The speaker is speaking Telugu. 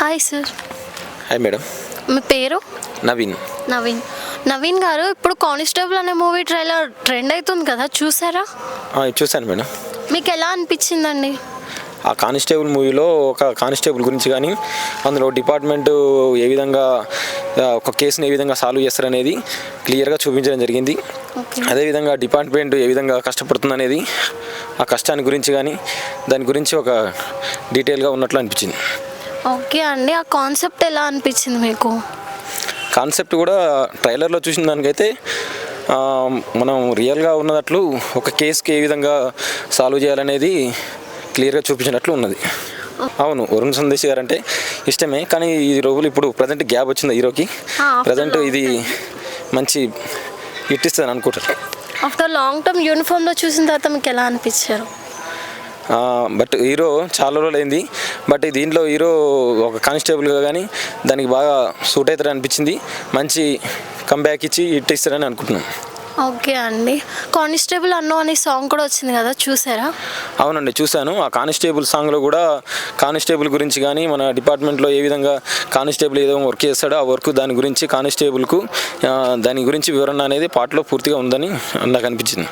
Hi sir. Hi madam. మీ పేరు? నవీన్. నవీన్ గారు, ఇప్పుడు కానిస్టేబుల్ అనే మూవీ ట్రైలర్ ట్రెండ్ అవుతుంది కదా, చూసారా? చూశాను మేడం. మీకు ఎలా అనిపించిందండి? ఆ కానిస్టేబుల్ మూవీలో ఒక కానిస్టేబుల్ గురించి కానీ అందులో డిపార్ట్మెంట్ ఏ విధంగా ఒక కేసుని ఏ విధంగా సాల్వ్ చేస్తారనేది క్లియర్గా చూపించడం జరిగింది. అదేవిధంగా డిపార్ట్మెంట్ ఏ విధంగా కష్టపడుతుందనేది ఆ కష్టాన్ని గురించి కానీ దాని గురించి ఒక డీటెయిల్గా ఉన్నట్లు అనిపించింది. ఓకే అండి, ఆ కాన్సెప్ట్ ఎలా అనిపించింది మీకు? కాన్సెప్ట్ కూడా ట్రైలర్లో చూసిన దానికైతే మనం రియల్గా ఉన్నట్లు ఒక కేసుకి ఏ విధంగా సాల్వ్ చేయాలనేది క్లియర్గా చూపించినట్లు ఉన్నది. అవును, వరుణ్ సందేశ్ గారు అంటే ఇష్టమే, కానీ ఈ రోజులు ఇప్పుడు ప్రజెంట్ గ్యాప్ వచ్చింది హీరోకి. ప్రజెంట్ ఇది మంచి హిట్ ఇస్తుంది అనుకుంటారు. ఆఫ్టర్ లాంగ్ టర్మ్ యూనిఫామ్లో చూసిన తర్వాత మీకు ఎలా అనిపించారు? బట్ హీరో చాలా రోజులు అయింది, బట్ దీంట్లో హీరో ఒక కానిస్టేబుల్గా కానీ దానికి బాగా సూట్ అవుతారని అనిపించింది. మంచి కంబ్యాక్ ఇచ్చి హిట్ ఇస్తారని అనుకుంటున్నాను. ఓకే అండి, కానిస్టేబుల్ అన్నో అనే సాంగ్ కూడా వచ్చింది కదా, చూసారా? అవునండి, చూశాను. ఆ కానిస్టేబుల్ సాంగ్లో కూడా కానిస్టేబుల్ గురించి కానీ మన డిపార్ట్మెంట్లో ఏ విధంగా కానిస్టేబుల్ ఏదో వర్క్ చేస్తాడో ఆ వర్క్ దాని గురించి కానిస్టేబుల్కు దాని గురించి వివరణ అనేది పాటలో పూర్తిగా ఉందని నాకు అనిపించింది.